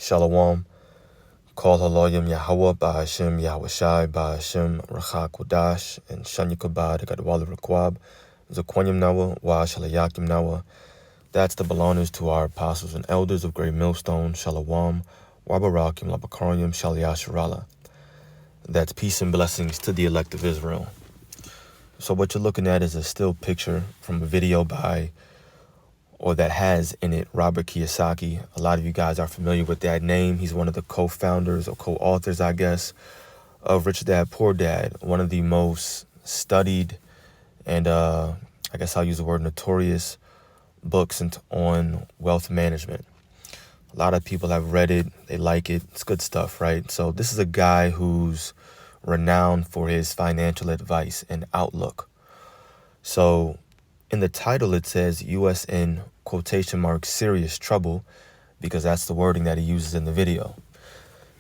Shalom. Call Haloyim Yahweh Ba'Hashem Yahushai Ba'Hashem Rachak Wadash and Shanyakabad Gadwala Rakwab Zakwanyam Nawa Wa Shalayakim Nawa. That's the belongers to our apostles and elders of Great Millstone, Shalom, Wabarakim, Labakaryim, Shaliyasharala. That's peace and blessings to the elect of Israel. So what you're looking at is a still picture from a video that has in it Robert Kiyosaki. A lot of you guys are familiar with that name. He's one of the co-founders or co-authors, I guess, of Rich Dad, Poor Dad, one of the most studied and I guess I'll use the word notorious books on wealth management. A lot of people have read it. They like it. It's good stuff, right? So this is a guy who's renowned for his financial advice and outlook. So in the title, it says U.S. in quotation marks serious trouble, because that's the wording that he uses in the video.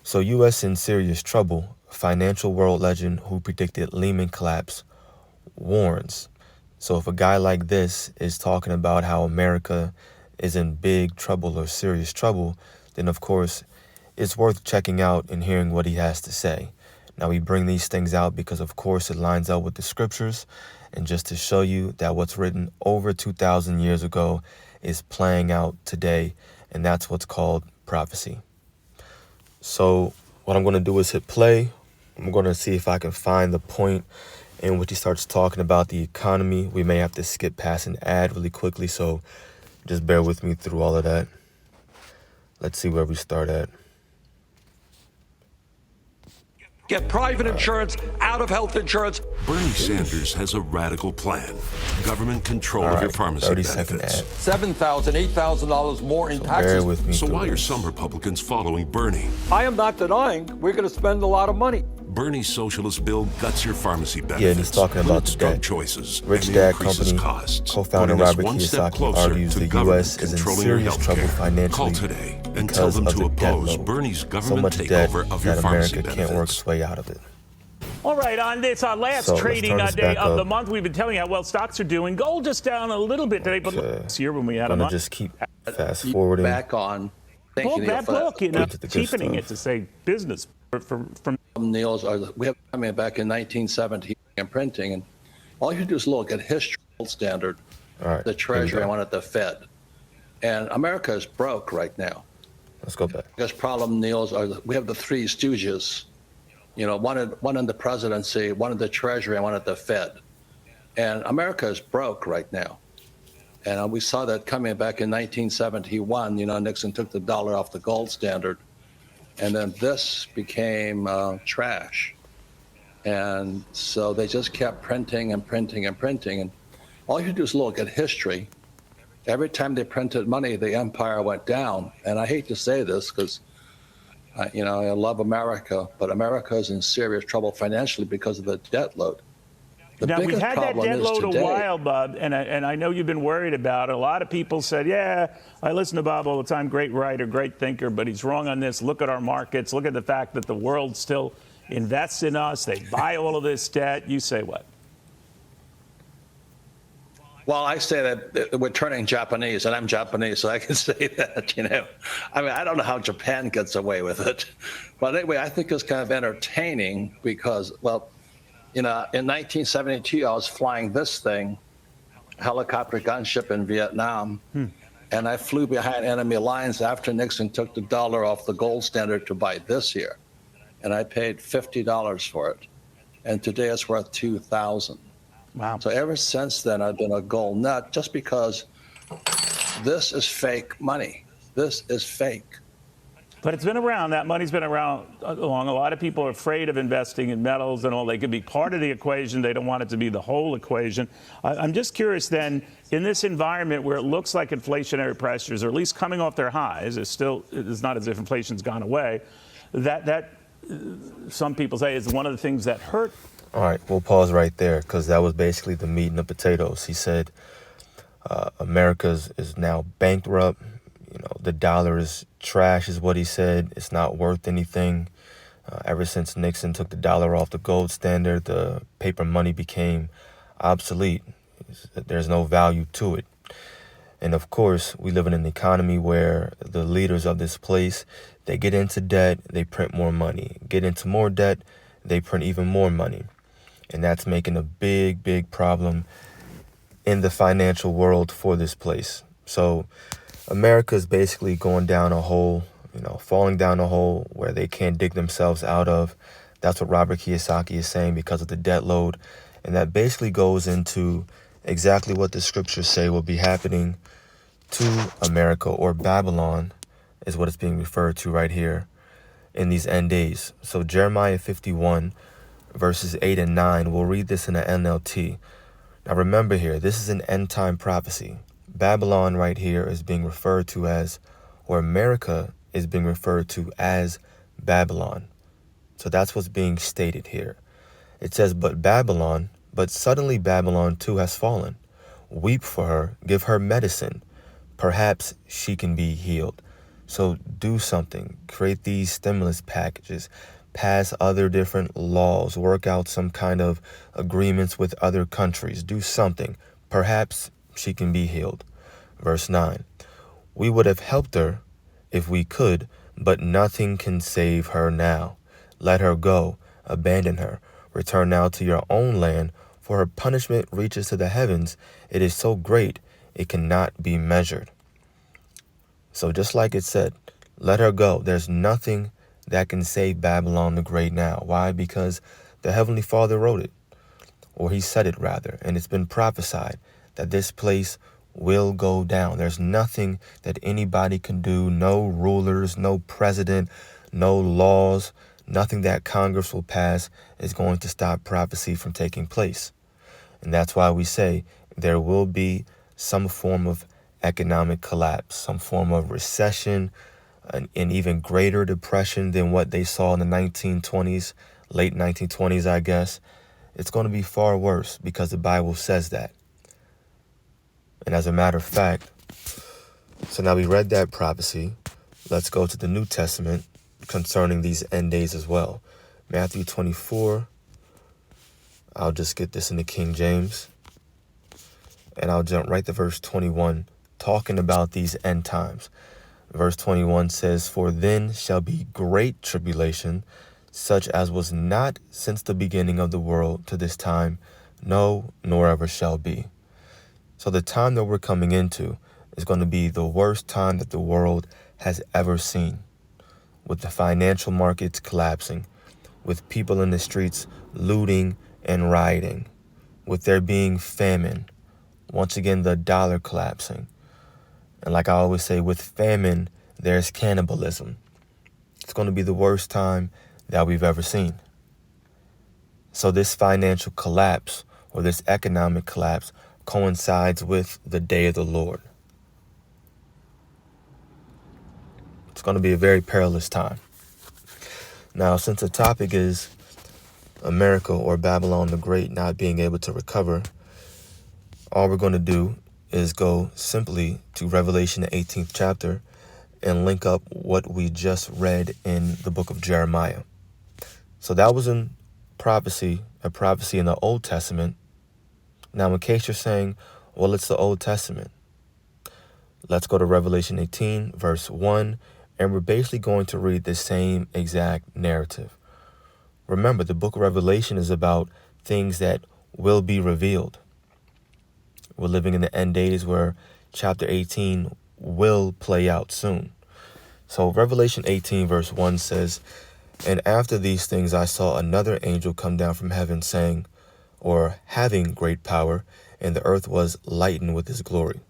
So U.S. in serious trouble, financial world legend who predicted Lehman collapse warns. So if a guy like this is talking about how America is in big trouble or serious trouble, then of course it's worth checking out and hearing what he has to say. Now we bring these things out because of course it lines up with the scriptures, and just to show you that what's written over 2,000 years ago is playing out today, and that's what's called prophecy. So what I'm going to do is hit play. I'm going to see if I can find the point in which he starts talking about the economy. We may have to skip past an ad really quickly, so just bear with me through all of that. Let's see where we start at. Get private insurance out of health insurance. Bernie Sanders has a radical plan. Government control of your pharmacy 30-second benefits. ad. $7,000, $8,000 more in So taxes. bear with me. So why through are this. some Republicans following Bernie? I am not denying we're going to spend a lot of money. Bernie's socialist bill guts your pharmacy benefits. Yeah, and he's talking about limits the drug debt. choices, Rich and Dad increases Company costs, co-founder putting us Robert one step Kiyosaki closer argues to the government U.S. is in controlling your serious health trouble care. financially Call today and tell because them of to the debt oppose load. Bernie's So government much debt takeover of your that pharmacy America can't work benefits. its way out of it. All right, on this, our last So let's trading turn this day back of the up. month, we've been telling you how well stocks are doing. Gold just down a little bit today, but Okay. last year when we had a I'm month, gonna just keep fast forwarding. Back on. Thank gold you, bad Neil, for look, you Get know, to the good cheapening stuff. it to say business from Neil's we have back in 1970 and printing, and all you do is look at history standard, All right, the here we Treasury, go. and one at the Fed, and America is broke right now. Let's go back. Biggest problem, Neil's, we have the three stooges, you know, one in the presidency, one in the Treasury, and one at the Fed, and America is broke right now. And we saw that coming back in 1971. You know, Nixon took the dollar off the gold standard, and then this became trash. And so they just kept printing and printing and printing. And all you do is look at history. Every time they printed money, the empire went down. And I hate to say this because, I love America, but America is in serious trouble financially because of the debt load. The now, we've biggest had that problem debt is load today. a while, Bob, and I know you've been worried about it. A lot of people said, yeah, I listen to Bob all the time, great writer, great thinker, but he's wrong on this. Look at our markets. Look at the fact that the world still invests in us. They buy all of this debt. You say what? Well, I say that we're turning Japanese, and I'm Japanese, so I can say that, you know. I mean, I don't know how Japan gets away with it. But anyway, I think it's kind of entertaining because, well, you know, in 1972, I was flying this thing, helicopter gunship in Vietnam, and I flew behind enemy lines after Nixon took the dollar off the gold standard to buy this here. And I paid $50 for it. And today it's worth $2,000. Wow. So ever since then, I've been a gold nut just because this is fake money. This is fake. But it's been around. That money's been around long. A lot of people are afraid of investing in metals and all. They could be part of the equation. They don't want it to be the whole equation. I'm just curious then, in this environment where it looks like inflationary pressures are at least coming off their highs, it's not as if inflation's gone away, that some people say is one of the things that hurt. All right, we'll pause right there because that was basically the meat and the potatoes. He said America is now bankrupt. You know, the dollar is trash is what he said. It's not worth anything. Ever since Nixon took the dollar off the gold standard, the paper money became obsolete. There's no value to it. And of course, we live in an economy where the leaders of this place, they get into debt, they print more money. Get into more debt, they print even more money. And that's making a big, big problem in the financial world for this place. So America is basically going down a hole, falling down a hole where they can't dig themselves out of. That's what Robert Kiyosaki is saying because of the debt load. And that basically goes into exactly what the scriptures say will be happening to America, or Babylon is what it's being referred to right here in these end days. So Jeremiah 51 verses 8 and 9, we'll read this in the NLT. Now remember here, this is an end time prophecy. Babylon right here is being referred to as, or America is being referred to as Babylon. So that's what's being stated here. It says, but suddenly Babylon too has fallen. Weep for her, give her medicine. Perhaps she can be healed. So do something. Create these stimulus packages. Pass other different laws. Work out some kind of agreements with other countries. Do something. Perhaps she can be healed. Verse 9. We would have helped her if we could, but nothing can save her now. Let her go. Abandon her. Return now to your own land, for her punishment reaches to the heavens. It is so great, it cannot be measured. So just like it said, let her go. There's nothing that can save Babylon the Great now. Why? Because the Heavenly Father wrote it, or he said it rather, and it's been prophesied that this place will go down. There's nothing that anybody can do, no rulers, no president, no laws, nothing that Congress will pass is going to stop prophecy from taking place. And that's why we say there will be some form of economic collapse, some form of recession, an even greater depression than what they saw in the 1920s, late 1920s, I guess. It's going to be far worse because the Bible says that. And as a matter of fact, so now we read that prophecy. Let's go to the New Testament concerning these end days as well. Matthew 24. I'll just get this in the King James. And I'll jump right to verse 21, talking about these end times. Verse 21 says, for then shall be great tribulation, such as was not since the beginning of the world to this time, no, nor ever shall be. So the time that we're coming into is going to be the worst time that the world has ever seen, with the financial markets collapsing, with people in the streets looting and rioting, with there being famine, once again the dollar collapsing. And like I always say, with famine, there's cannibalism. It's going to be the worst time that we've ever seen. So this financial collapse, or this economic collapse, coincides with the day of the Lord. It's going to be a very perilous time. Now, since the topic is America or Babylon the Great not being able to recover, all we're going to do is go simply to Revelation, the 18th chapter, and link up what we just read in the book of Jeremiah. So that was a prophecy in the Old Testament. Now, in case you're saying, well, it's the Old Testament, let's go to Revelation 18, verse 1, and we're basically going to read the same exact narrative. Remember, the book of Revelation is about things that will be revealed. We're living in the end days where chapter 18 will play out soon. So Revelation 18 verse 1 says, and after these things I saw another angel come down from heaven saying, or having great power, and the earth was lightened with his glory.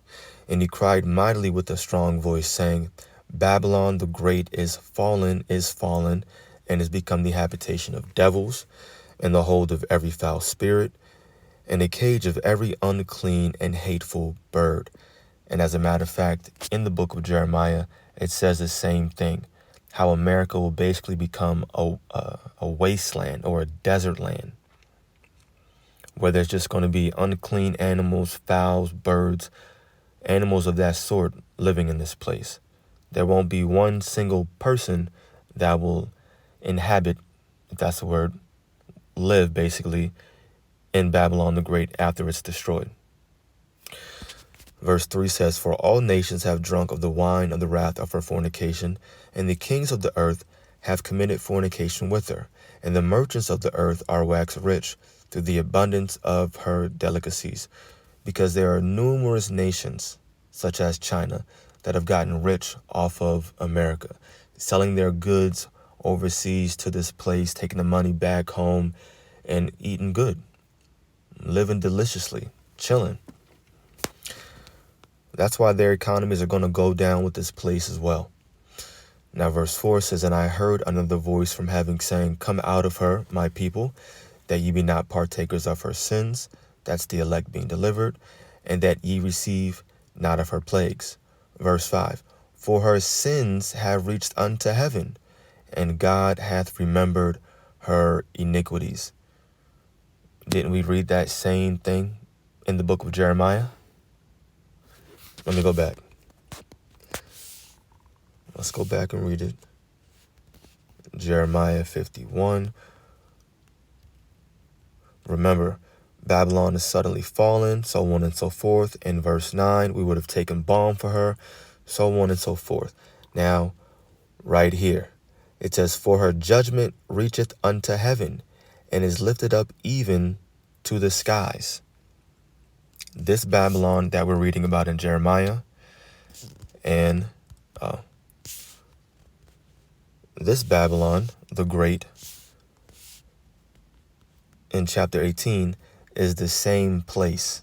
And he cried mightily with a strong voice, saying, Babylon the great is fallen, and has become the habitation of devils, and the hold of every foul spirit, and a cage of every unclean and hateful bird. And as a matter of fact, in the book of Jeremiah, it says the same thing, how America will basically become a wasteland or a desert land, where there's just going to be unclean animals, fowls, birds, animals of that sort living in this place. There won't be one single person that will inhabit, if that's the word, live basically in Babylon the Great after it's destroyed. Verse 3 says, "For all nations have drunk of the wine of the wrath of her fornication, and the kings of the earth have committed fornication with her, and the merchants of the earth are waxed rich through the abundance of her delicacies, because there are numerous nations, such as China, that have gotten rich off of America, selling their goods overseas to this place, taking the money back home, and eating good, living deliciously, chilling. That's why their economies are going to go down with this place as well." Now, verse 4 says, "And I heard another voice from heaven saying, Come out of her, my people, that ye be not partakers of her sins," that's the elect being delivered, "and that ye receive not of her plagues." Verse 5, "For her sins have reached unto heaven, and God hath remembered her iniquities." Didn't we read that same thing in the book of Jeremiah? Let me go back. Let's go back and read it. Jeremiah 51. Remember, Babylon is suddenly fallen, so on and so forth. In verse 9, we would have taken balm for her, so on and so forth. Now, right here, it says, "For her judgment reacheth unto heaven, and is lifted up even to the skies." This Babylon that we're reading about in Jeremiah, and this Babylon, the Great, in chapter 18, is the same place.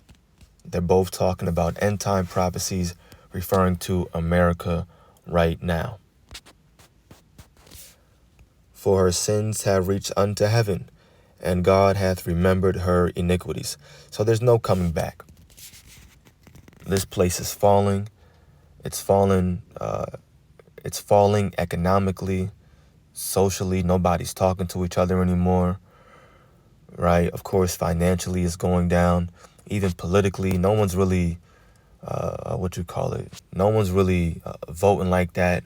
They're both talking about end-time prophecies referring to America right now. "For her sins have reached unto heaven, and God hath remembered her iniquities." So there's no coming back. This place is falling. It's falling. It's falling economically, socially. Nobody's talking to each other anymore, right? Of course, financially, it's going down. Even politically, no one's really, no one's really voting like that.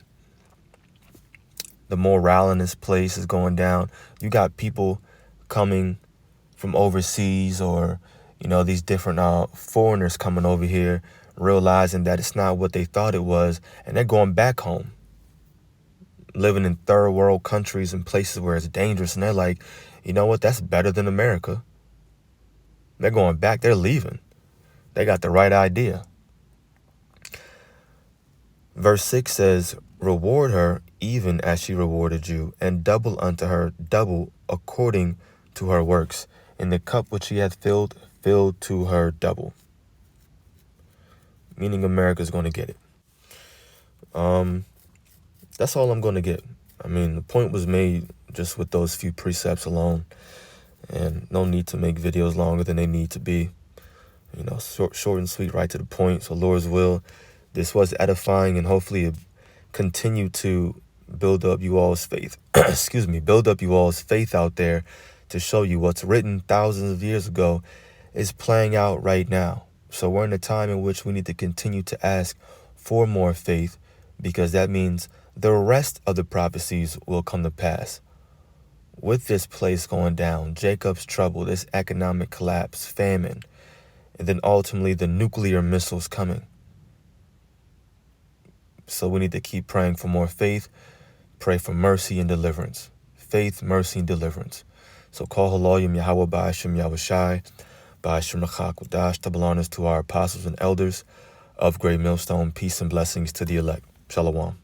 The morale in this place is going down. You got people coming from overseas, or these different foreigners coming over here, realizing that it's not what they thought it was, and they're going back home, living in third world countries and places where it's dangerous, and they're like, you know what, that's better than America. They're going back, they're leaving. They got the right idea. Verse 6 says, "Reward her even as she rewarded you, and double unto her double according to her works. In the cup which she hath filled to her double." Meaning America's going to get it. That's all I'm going to get. I mean, the point was made just with those few precepts alone, and no need to make videos longer than they need to be. Short and sweet, right to the point. So Lord's will, this was edifying, and hopefully it continue to build up you all's faith. Build up you all's faith out there, to show you what's written thousands of years ago is playing out right now. So we're in a time in which we need to continue to ask for more faith, because that means the rest of the prophecies will come to pass. With this place going down, Jacob's trouble, this economic collapse, famine, and then ultimately the nuclear missiles coming. So we need to keep praying for more faith, pray for mercy and deliverance. Faith, mercy, and deliverance. So call Haloyim Yahweh Ba'ashem Yahushai, Ba'ashem Rachakwadash, double honors to our apostles and elders of Great Millstone. Peace and blessings to the elect. Shalom.